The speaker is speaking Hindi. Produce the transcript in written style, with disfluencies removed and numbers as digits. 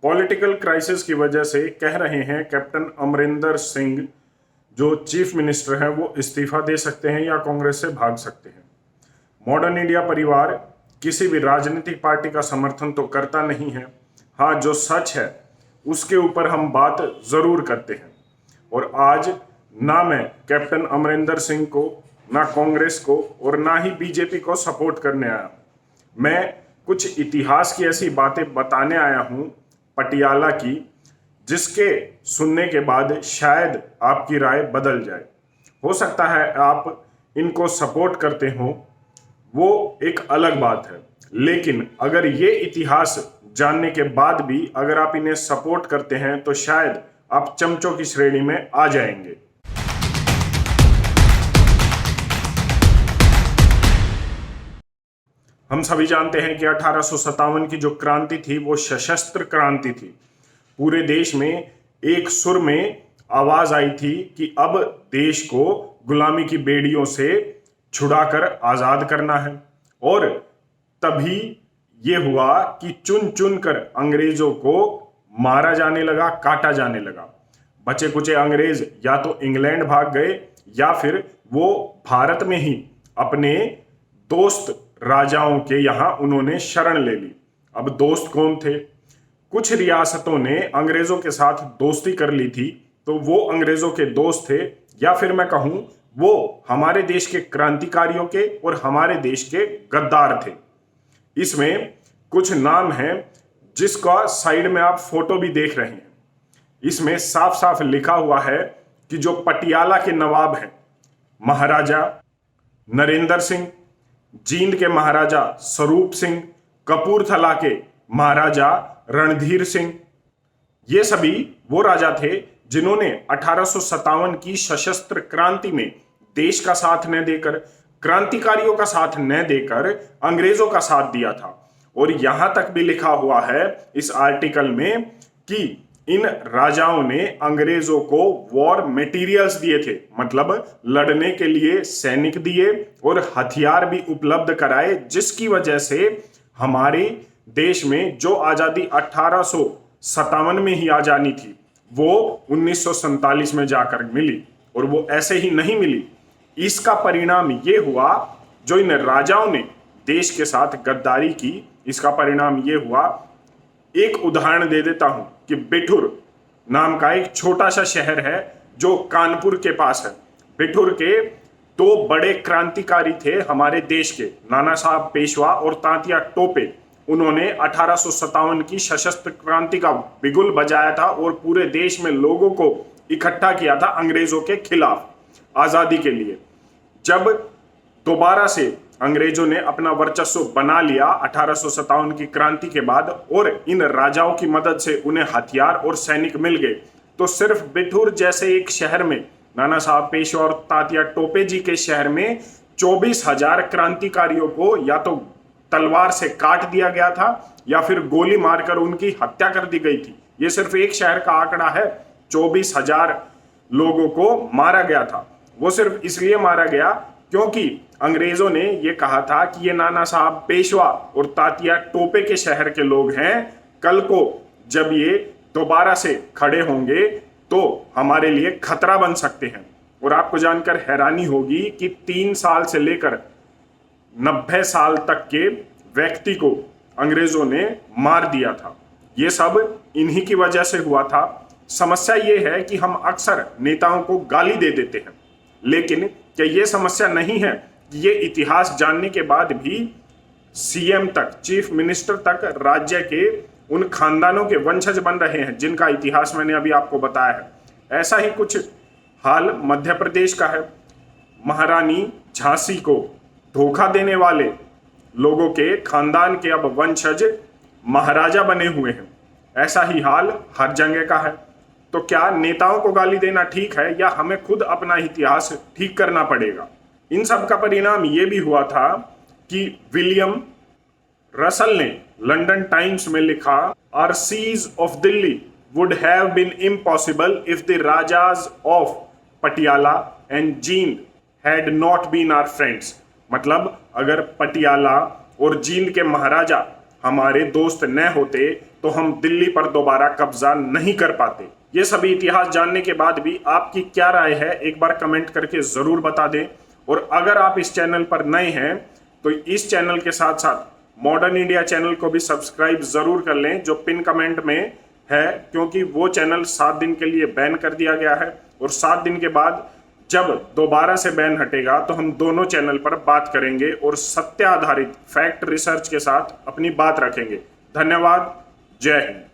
पॉलिटिकल क्राइसिस की वजह से कह रहे हैं कैप्टन अमरिंदर सिंह जो चीफ मिनिस्टर हैं वो इस्तीफा दे सकते हैं या कांग्रेस से भाग सकते हैं। मॉडर्न इंडिया परिवार किसी भी राजनीतिक पार्टी का समर्थन तो करता नहीं है। हाँ, जो सच है उसके ऊपर हम बात जरूर करते हैं। और आज ना मैं कैप्टन अमरिंदर सिंह को, ना कांग्रेस को और ना ही बीजेपी को सपोर्ट करने आया हूं। मैं कुछ इतिहास की ऐसी बातें बताने आया हूं पटियाला की, जिसके सुनने के बाद शायद आपकी राय बदल जाए। हो सकता है आप इनको सपोर्ट करते हो, वो एक अलग बात है, लेकिन अगर ये इतिहास जानने के बाद भी अगर आप इन्हें सपोर्ट करते हैं तो शायद आप चमचों की श्रेणी में आ जाएंगे। हम सभी जानते हैं कि 1857 की जो क्रांति थी वो सशस्त्र क्रांति थी। पूरे देश में एक सुर में आवाज आई थी कि अब देश को गुलामी की बेड़ियों से छुड़ाकर आजाद करना है। और तभी ये हुआ कि चुन चुन कर अंग्रेजों को मारा जाने लगा, काटा जाने लगा। बचे कुचे अंग्रेज या तो इंग्लैंड भाग गए या फिर वो भारत में ही अपने दोस्त राजाओं के यहां उन्होंने शरण ले ली। अब दोस्त कौन थे? कुछ रियासतों ने अंग्रेजों के साथ दोस्ती कर ली थी, तो वो अंग्रेजों के दोस्त थे, या फिर मैं कहूं वो हमारे देश के क्रांतिकारियों के और हमारे देश के गद्दार थे। इसमें कुछ नाम हैं जिसका साइड में आप फोटो भी देख रहे हैं। इसमें साफ साफ लिखा हुआ है कि जो पटियाला के नवाब हैं, महाराजा नरेंद्र सिंह, जींद के महाराजा स्वरूप सिंह, कपूरथला के महाराजा रणधीर सिंह, ये सभी वो राजा थे जिन्होंने 1857 की सशस्त्र क्रांति में देश का साथ न देकर, क्रांतिकारियों का साथ न देकर अंग्रेजों का साथ दिया था। और यहां तक भी लिखा हुआ है इस आर्टिकल में कि इन राजाओं ने अंग्रेजों को वॉर मटेरियल्स दिए थे, मतलब लड़ने के लिए सैनिक दिए और हथियार भी उपलब्ध कराए, जिसकी वजह से हमारे देश में जो आजादी 1857 में ही आ जानी थी वो 1947 में जाकर मिली। और वो ऐसे ही नहीं मिली, इसका परिणाम ये हुआ जो इन राजाओं ने देश के साथ गद्दारी की, इसका परिणाम ये हुआ। एक उदाहरण दे देता हूं कि बिठुर नाम का एक छोटा सा शहर है जो कानपुर के पास है। बिठुर के दो बड़े क्रांतिकारी थे हमारे देश के, नाना साहब पेशवा और तांतिया टोपे। उन्होंने 1857 की सशस्त्र क्रांति का बिगुल बजाया था और पूरे देश में लोगों को इकट्ठा किया था अंग्रेजों के खिलाफ आजादी के लिए। जब दोबारा से अंग्रेजों ने अपना वर्चस्व बना लिया 1857 की क्रांति के बाद और इन राजाओं की मदद से उन्हें हथियार और सैनिक मिल गए, तो सिर्फ बिठूर जैसे एक शहर में, नाना साहब पेशवा और तात्या टोपे जी के शहर में 24,000 क्रांतिकारियों को या तो तलवार से काट दिया गया था या फिर गोली मारकर उनकी हत्या कर दी गई थी। ये सिर्फ एक शहर का आंकड़ा है। 24,000 लोगों को मारा गया था। वो सिर्फ इसलिए मारा गया क्योंकि अंग्रेजों ने ये कहा था कि ये नाना साहब पेशवा और तात्या टोपे के शहर के लोग हैं, कल को जब ये दोबारा से खड़े होंगे तो हमारे लिए खतरा बन सकते हैं। और आपको जानकर हैरानी होगी कि 3 साल से लेकर 90 साल तक के व्यक्ति को अंग्रेजों ने मार दिया था। ये सब इन्हीं की वजह से हुआ था। समस्या ये है कि हम अक्सर नेताओं को गाली दे देते हैं, लेकिन क्या ये समस्या नहीं है कि ये इतिहास जानने के बाद भी सीएम तक, चीफ मिनिस्टर तक राज्य के उन खानदानों के वंशज बन रहे हैं जिनका इतिहास मैंने अभी आपको बताया है। ऐसा ही कुछ हाल मध्य प्रदेश का है। महारानी झांसी को धोखा देने वाले लोगों के खानदान के अब वंशज महाराजा बने हुए हैं। ऐसा ही हाल हर जगह का है। तो क्या नेताओं को गाली देना ठीक है या हमें खुद अपना इतिहास ठीक करना पड़ेगा? इन सब का परिणाम ये भी हुआ था कि विलियम रसल ने लंदन टाइम्स में लिखा, our siege of Delhi would have been impossible if the rajas of Patiala and Jind had not been our friends. मतलब अगर पटियाला और जींद के महाराजा हमारे दोस्त न होते तो हम दिल्ली पर दोबारा कब्जा नहीं कर पाते। ये सभी इतिहास जानने के बाद भी आपकी क्या राय है, एक बार कमेंट करके जरूर बता दें। और अगर आप इस चैनल पर नए हैं तो इस चैनल के साथ साथ मॉडर्न इंडिया चैनल को भी सब्सक्राइब जरूर कर लें, जो पिन कमेंट में है, क्योंकि वो चैनल 7 दिन के लिए बैन कर दिया गया है। और 7 दिन के बाद जब दोबारा से बैन हटेगा तो हम दोनों चैनल पर बात करेंगे और सत्य आधारित फैक्ट रिसर्च के साथ अपनी बात रखेंगे। धन्यवाद। जय हिंद।